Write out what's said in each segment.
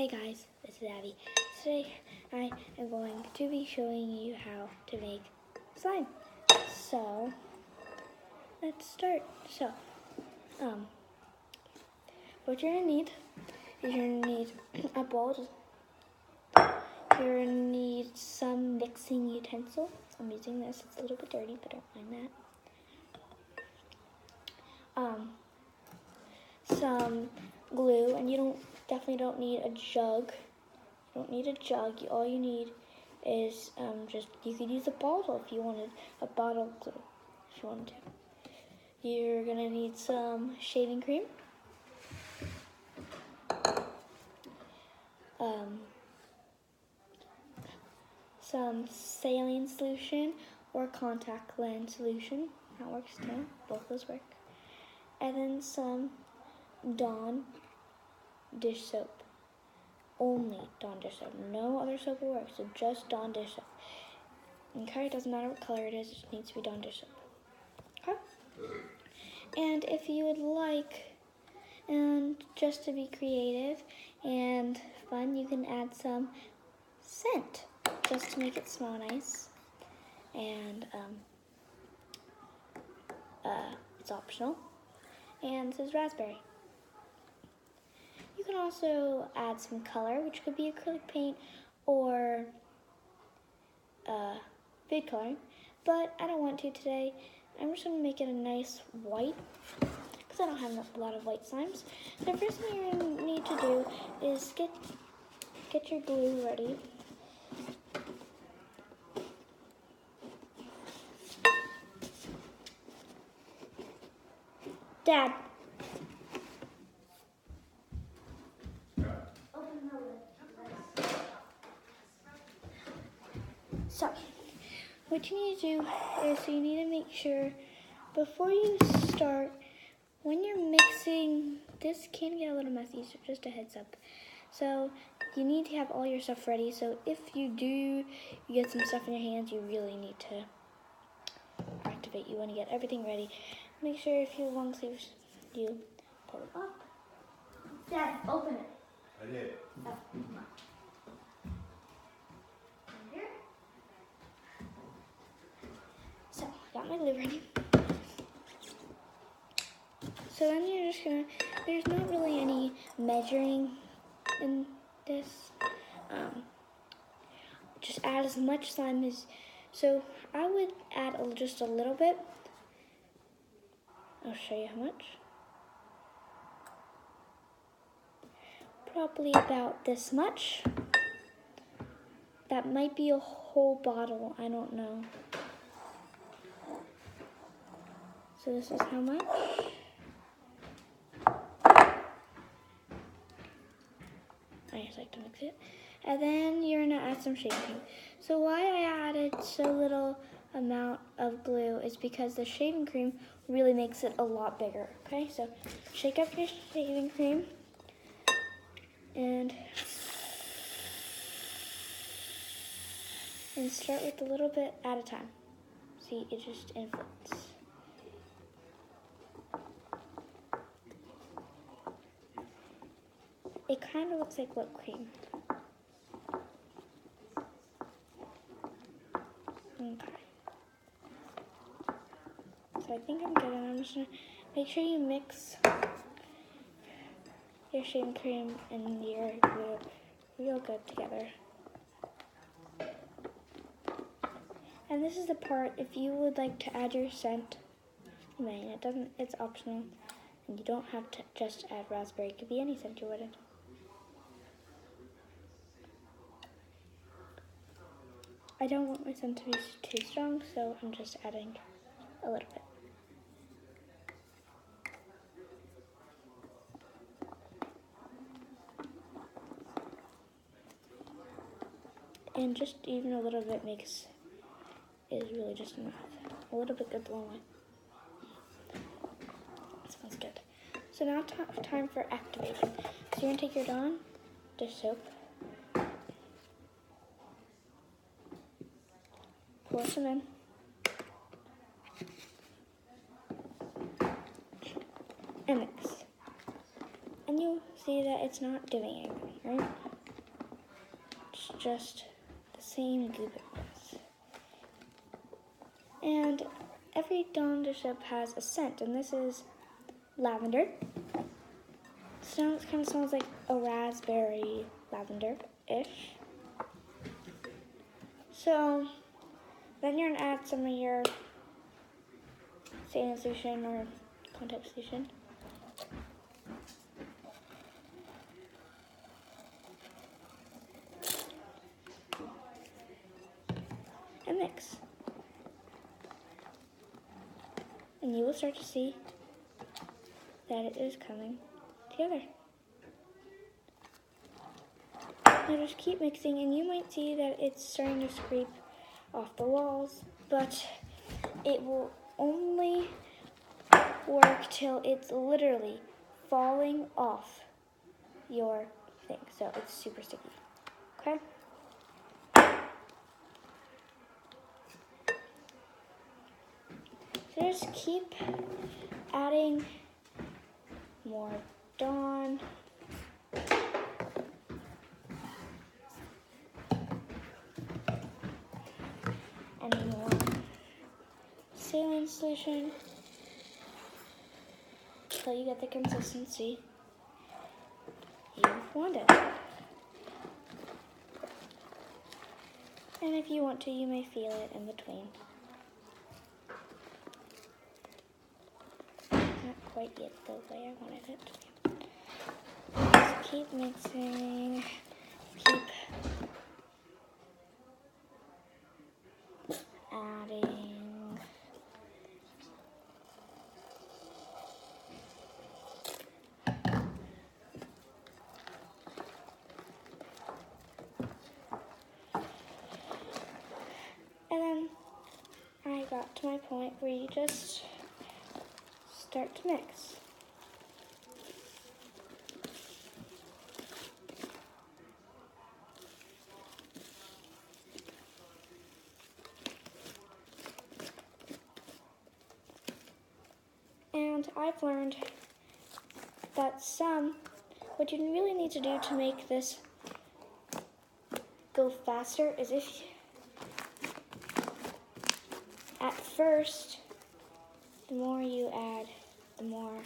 Hey guys, this is Abby. Today I am going to be showing you how to make slime. So let's start. What you're gonna need is you're gonna need a bowl. You're gonna need some mixing utensil. I'm using this. It's a little bit dirty, but don't mind that. Some glue, and you definitely don't need a jug. You don't need a jug. All you need is you could use a bottle if you wanted a bottle of glue if you wanted to. You're gonna need some shaving cream, some saline solution or contact lens solution. That works too. Both those work. And then some Dawn dish soap. Only Dawn dish soap. No other soap will work, so just Dawn dish soap. Okay, it doesn't matter what color it is, it just needs to be Dawn dish soap. Okay? And if you would like, and just to be creative and fun, you can add some scent, just to make it smell nice. And it's optional. And this is raspberry. You can also add some color, which could be acrylic paint or food coloring, but I don't want to today. I'm just going to make it a nice white, because I don't have a lot of white slimes. The first thing you're going to need to do is get your glue ready. Dad. So, what you need to do is you need to make sure before you start, when you're mixing, this can get a little messy, so just a heads up. So you need to have all your stuff ready. So if you get some stuff in your hands, you really need to activate. You want to get everything ready. Make sure if you have long sleeves, you pull it up. Dad, open it. I did. Oh. So, I got my glue ready. So then you're just gonna, there's not really any measuring in this. Just add as much slime as, so I would add just a little bit. I'll show you how much. Probably about this much. That might be a whole bottle, I don't know. So this is how much. I just like to mix it. And then you're gonna add some shaving cream. So why I added so little amount of glue is because the shaving cream really makes it a lot bigger, okay? So shake up your shaving cream and start with a little bit at a time. See, it just inflates. It kind of looks like whipped cream. Okay. So I think I'm good, and I'm just gonna make sure you mix your shaving cream and your glue real good together. And this is the part, if you would like to add your scent, you may. It's optional, and you don't have to just add raspberry. It could be any scent you wanted. I don't want my scent to be too strong, so I'm just adding a little bit. And just even a little bit is really just enough. A little bit goes a long way. Smells good. So now time for activation. So you're gonna take your Dawn dish soap, pour some in, and mix. And you'll see that it's not doing anything, right? just the same goop it was. And every Dawn dish up has a scent, and this is lavender. So it kind of smells like a raspberry lavender-ish. So then you're gonna add some of your saline solution or contact solution. And mix. And you will start to see that it is coming together. Now just keep mixing, and you might see that it's starting to scrape off the walls, but it will only work till it's literally falling off your thing. So it's super sticky, okay? So just keep adding more Dawn. And more saline solution until you get the consistency you wanted. And if you want to, you may feel it in between. Not quite yet the way I wanted it to be. Just keep mixing, keep adding. And then I got to my point where you just start to mix. And I've learned that what you really need to do to make this go faster is if at first, the more you add, the more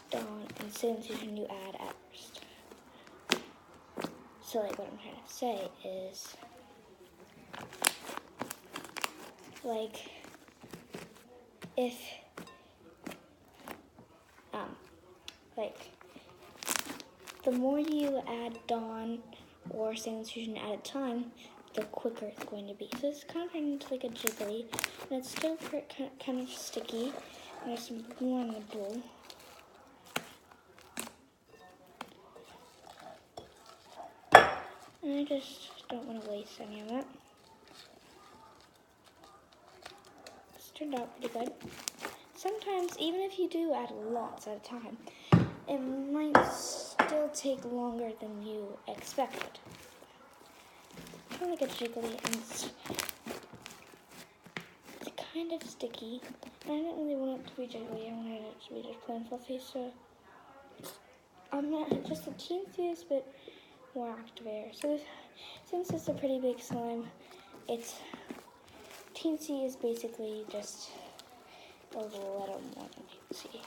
Dawn and saline solution you add at first. So like what I'm trying to say is, like, if the more you add Dawn or saline solution at a time, the quicker it's going to be. So it's kind of turning into like a jiggly, and it's still kind of sticky. And there's some more in the bowl. And I just don't want to waste any of it. It's turned out pretty good. Sometimes, even if you do add lots at a time, it might still take longer than you expected. Kind of like a jiggly, and it's kind of sticky. And I didn't really want it to be jiggly. I wanted it to be just plain fluffy, so I'm not just the teensiest bit more activator. So since it's a pretty big slime, it's teensy is basically just a little more than teensy.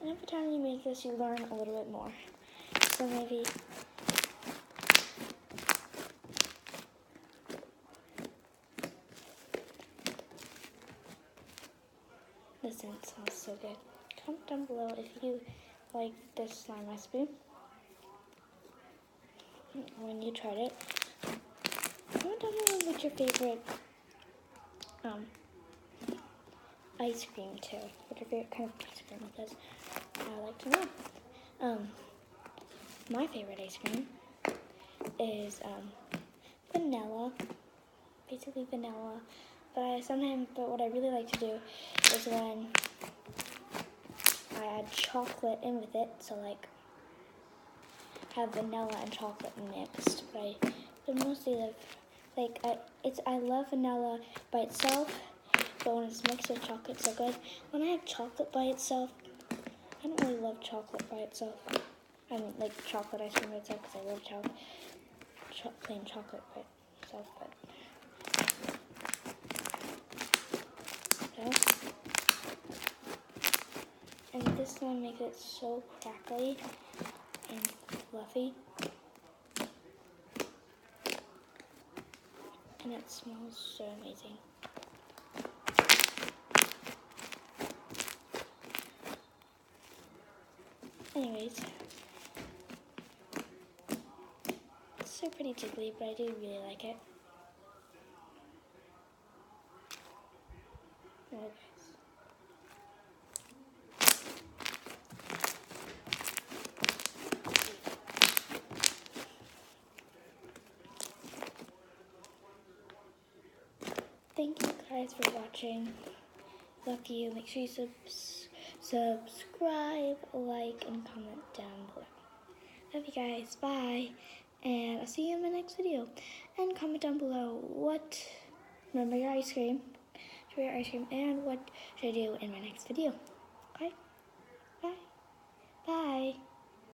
And every time you make this, you learn a little bit more. So maybe the scent smells so good. Comment down below if you like this slime recipe. When you tried it. Comment down below what your favorite ice cream too. What your favorite kind of ice cream is. I'd like to know. My favorite ice cream is vanilla. Basically vanilla. But what I really like to do is when I add chocolate in with it. So like have vanilla and chocolate mixed, but mostly I love vanilla by itself, but when it's mixed with chocolate, it's so good. When I have chocolate by itself, I don't really love chocolate by itself. I mean, like chocolate ice cream by itself, because I love plain chocolate by itself, but yeah. And this one makes it so crackly and fluffy. And it smells so amazing. Anyways, it's so pretty jiggly, but I do really like it. Oh, guys. Thank you guys for watching. Love you. Make sure you subscribe, like, and comment down below. Love you guys. Bye. And I'll see you in my next video. And comment down below remember your ice cream, and what should I do in my next video. Okay? Bye. Bye.